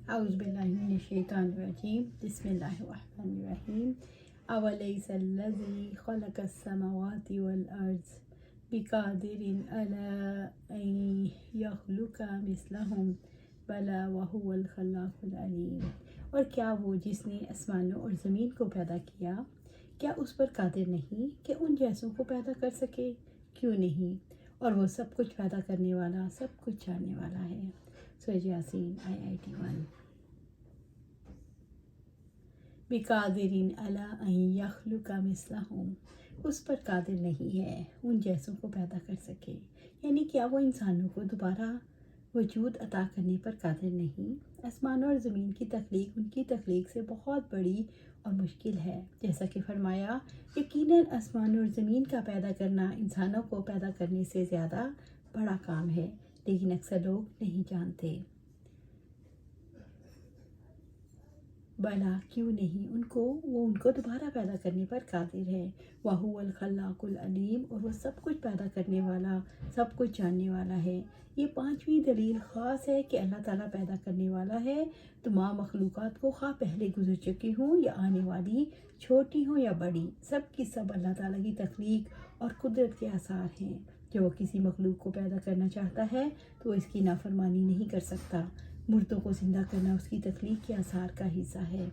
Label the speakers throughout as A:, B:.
A: औज़ुबिल्लाहिमिनश्शैतानिर्रजीम बिस्मिल्लाहिर्रहमानिर्रहीम अवलैसल्लज़ी ख़लक़स्समावाति वल अर्ज़ बिक़ादिरिन अला अन यख़्लुक़ मिस्लहुम बला वहुवल ख़ल्लाक़ुल अलीम। और क्या वो जिसने आसमानों और ज़मीन को पैदा किया, क्या उस पर कादिर नहीं कि उन जैसों को पैदा कर सके? क्यों नहीं, और वो सब कुछ पैदा करने वाला, सब कुछ जानने वाला है। सूरह यासीन आयत 81। बिकादिरिन अला अन यख़्लुक़ मिस्लहुम, उस पर कादिर नहीं है उन जैसों को पैदा कर सके, यानी क्या वो इंसानों को दोबारा वजूद अता करने पर कादिर नहीं। आसमानों और ज़मीन की तख्लीक उनकी तख्लीक से बहुत बड़ी और मुश्किल है। जैसा कि फरमाया, यकीनन आसमानों और ज़मीन का पैदा करना इंसानों को पैदा करने से ज़्यादा बड़ा काम है, लेकिन अक्सर लोग नहीं जानते। भला क्यों नहीं, वो उनको दोबारा पैदा करने पर कादिर है। वहुवल खल्लाकुल अलीम, और वो सब कुछ पैदा करने वाला, सब कुछ जानने वाला है। ये पांचवी दलील ख़ास है कि अल्लाह ताला पैदा करने वाला है। तमाम मखलूक़ात को खा पहले गुजर चुकी हों या आने वाली, छोटी हों या बड़ी, सब की सब अल्लाह ताला की तख्लीक और कुदरत के आसार हैं। जब वो किसी मखलूक को पैदा करना चाहता है तो वो इसकी नाफरमानी नहीं कर सकता। मुर्दों को ज़िंदा करना उसकी तख्लीक के आसार का हिस्सा है।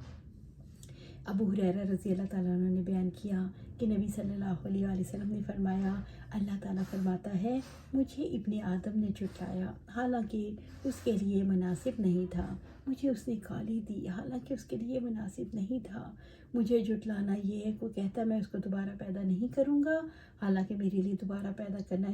A: अबू हुरैरा रज़ी अल्लाह ताला अन्हु ने बयान किया कि नबी सल्लल्लाहु अलैहि वसल्लम ने फरमाया, अल्लाह ताला फरमाता है, मुझे इब्ने आदम ने झुठलाया हालांकि उसके लिए मुनासिब नहीं था। मुझे उसने गाली दी हालांकि उसके लिए मुनासिब नहीं था। मुझे झुठलाना ये है कि कहता मैं उसको दोबारा पैदा नहीं करूँगा, हालांकि मेरे लिए दोबारा पैदा करना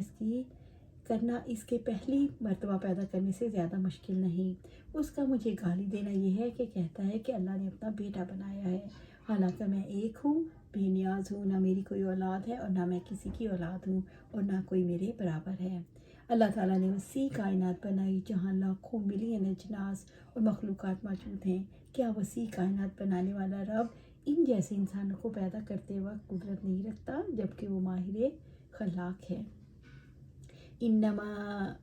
A: इसके पहली मर्तबा पैदा करने से ज़्यादा मुश्किल नहीं। उसका मुझे गाली देना यह है कि कहता है कि अल्लाह ने अपना बेटा बनाया है, हालांकि मैं एक हूँ, बेनियाज हूँ, ना मेरी कोई औलाद है और ना मैं किसी की औलाद हूँ और ना कोई मेरे बराबर है। अल्लाह ताला ने वसी कायनात बनाई जहाँ लाखों मिलियन अजनास और मखलूक़ात मौजूद हैं। क्या वसी कायनात बनाने वाला रब इन जैसे इंसानों को पैदा करते वक्त कुदरत नहीं रखता, जबकि वो माहिर खल्लाक है। इन्नमा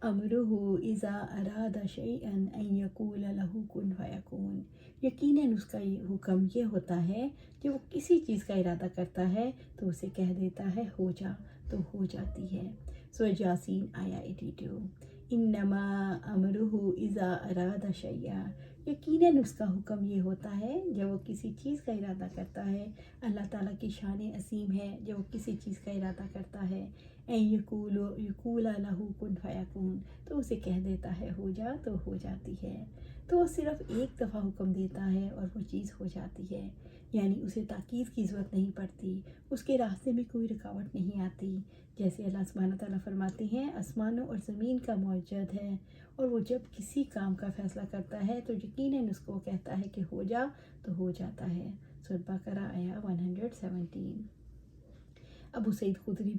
A: अमरुहु इज़ा अरादा शैअन अन यक़ूल लहू कुन फयकून, यकीनन उसका ये हुक्म ये होता है कि वो किसी चीज़ का इरादा करता है तो उसे कह देता है हो जा, तो हो जाती है। सूरह यासीन आयत 82। इन्नमा अमरुहु इज़ा अरादा शैअन, यकीनन उसका हुक्म ये होता है जब वो किसी चीज़ का इरादा करता है। अल्लाह ताला की शान असीम है जब वो किसी चीज़ का इरादा करता है। यकूल लहू कुन फयकून, तो उसे कह देता है हो जा, तो हो जाती है। तो वो सिर्फ एक दफ़ा हुक्म देता है और वो चीज़ हो जाती है, यानी उसे ताकीद की ज़रूरत नहीं पड़ती, उसके रास्ते में कोई रुकावट नहीं आती। जैसे अल्लाह सुब्हानहू तआला फरमाते हैं, आसमानों और ज़मीन का मौजूद है और वो जब किसी काम का फ़ैसला करता है तो यकीनन उसको कहता है कि हो जा, तो हो जाता है। सूरह बकरा आयत 117। अबू सईद खुदरी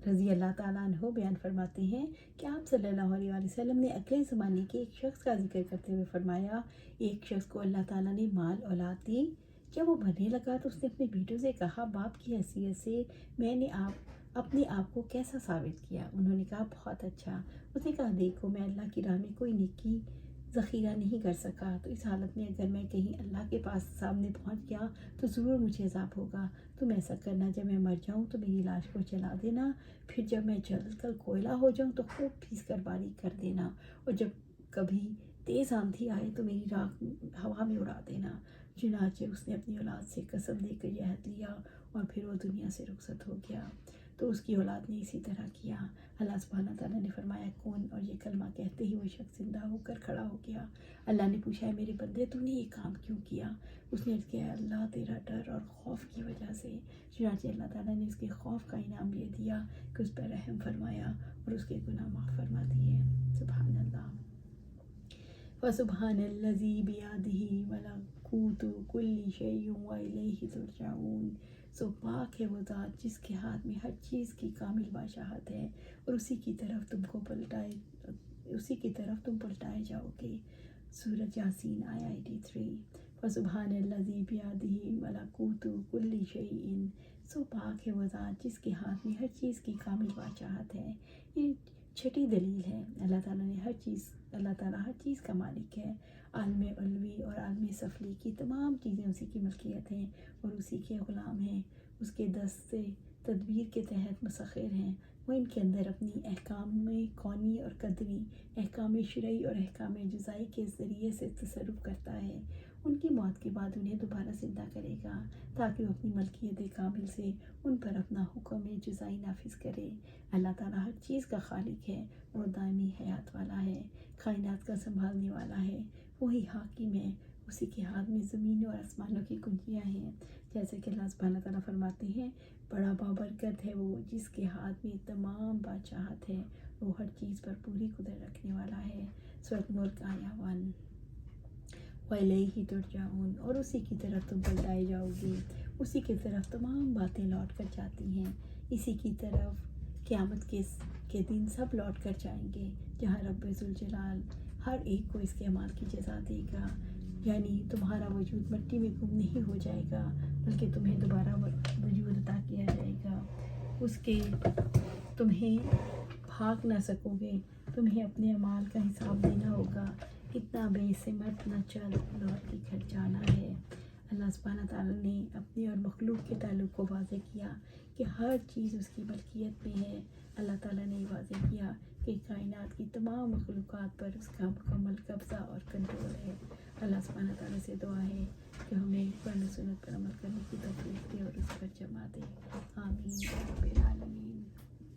A: रज़ी अल्लाह ताला अन्हु बयान फरमाते हैं कि आप सल्लल्लाहु अलैहि वसल्लम ने अगले ज़माने के एक शख्स का जिक्र करते हुए फरमाया, एक शख्स को अल्लाह ताला ने माल औलाद दी। जब वो मरने लगा तो उसने अपने बेटों से कहा, बाप की हैसियत से मैंने अपने आप को कैसा साबित किया? उन्होंने कहा बहुत अच्छा। उसने कहा देखो, मैं अल्लाह की राह में कोई नेकी ज़ख़ीरा नहीं कर सका, तो इस हालत में अगर मैं कहीं अल्लाह के पास सामने पहुंच गया तो ज़रूर मुझे अज़ाब होगा। तुम ऐसा करना, जब मैं मर जाऊं तो मेरी लाश को जला देना, फिर जब मैं जल कर कोयला हो जाऊं तो खूब पीस कर बारीक कर देना, और जब कभी तेज़ आंधी आए तो मेरी राख हवा में उड़ा देना। चुनाचे उसने अपनी औलाद से कसम लेकर यह लिया और फिर वो दुनिया से रुखसत हो गया। तो उसकी औलाद ने इसी तरह किया। अल्लाह सुब्हानहू तआला ने फरमाया कौन, और ये कलमा कहते ही वो शख्स जिंदा होकर खड़ा हो गया। अल्लाह ने पूछा, मेरे बंदे तूने ये काम क्यों किया? उसने अर्ज़ किया, अल्लाह तेरा डर और खौफ की वजह से। चुनांचे अल्लाह ताला ने उसके खौफ का इनाम ये दिया कि उस पर रहम फरमाया और उसके गुनाह माफ़ फरमा दिए। सुभान अल्लाह व सुभानल्लज़ी बियदिही मलकूतु कुल्लि शैइन व इलैहि तुरजऊन। सो पाक है वो ज़ात जिसके हाथ में हर चीज़ की कामिल बादशाहत है और उसी की तरफ तुम पलटाए जाओगे। सूरह यासीन आयत 83। फसुब्हानल्लज़ी बियदिही मलकूतु कुल्लि शैइन, सो पाक है वो ज़ात जिसके हाथ में हर चीज़ की कामिल बादशाहत है। ये छठी दलील है, अल्लाह ताला हर चीज़ का मालिक है। عالم علوی اور عالم سفلی کی تمام چیزیں اسی کی ملکیت ہیں اور اسی کے غلام ہیں، اس کے دست سے تدبیر کے تحت مسخر ہیں۔ وہ ان کے اندر اپنی احکام کونی اور قدری، احکام شرعی اور احکام جزائی کے ذریعے سے تصرف کرتا ہے۔ ان کی موت کے بعد انہیں دوبارہ زندہ کرے گا تاکہ وہ اپنی ملکیت کامل سے ان پر اپنا حکم جزائی نافذ کرے۔ اللہ تعالیٰ ہر چیز کا خالق ہے اور دائمی حیات والا ہے، کائنات کا سنبھالنے والا ہے، وہی حاکم ہے، اسی کے ہاتھ میں زمین اور آسمانوں کی کنجیاں ہیں۔ جیسے کہ اللہ سبحانہ تعالیٰ فرماتے ہیں، بڑا بابرکت ہے وہ جس کے ہاتھ میں تمام بادشاہت ہے، وہ ہر چیز پر پوری قدرت رکھنے والا ہے۔ سورۃ ملک آیہ 1۔ وَإِلَيْهِ تُرْجَعُونَ، اور اسی کی طرف تم پلٹائے جاؤ گے، اسی کی طرف تمام باتیں لوٹ کر جاتی ہیں، اسی کی طرف قیامت کے دن سب لوٹ کر جائیں گے، جہاں رب ذوالجلال ہر ایک کو اس کے اعمال کی جزا دے گا۔ یعنی تمہارا وجود مٹی میں گم نہیں ہو جائے گا، بلکہ تمہیں دوبارہ وجود عطا کیا جائے گا۔ اس کے تمہیں بھاگ نہ سکو گے، تمہیں اپنے اعمال کا حساب دینا ہوگا، اتنا بے سمت نہ چل لوٹ کے گھر جانا ہے۔ اللہ سبحانہ تعالیٰ نے اپنی اور مخلوق کے تعلق کو واضح کیا کہ ہر چیز اس کی ملکیت میں ہے۔ اللہ تعالیٰ نے واضح کیا کہ کائنات کی تمام مخلوقات پر اس کا مکمل قبضہ اور کنٹرول ہے۔ اللہ سبحانہ تعالیٰ سے دعا ہے کہ ہمیں قرآن و سنت پر عمل کرنے کی توفیق دے اور اس پر جمع دے۔ آمین یا رب العالمین۔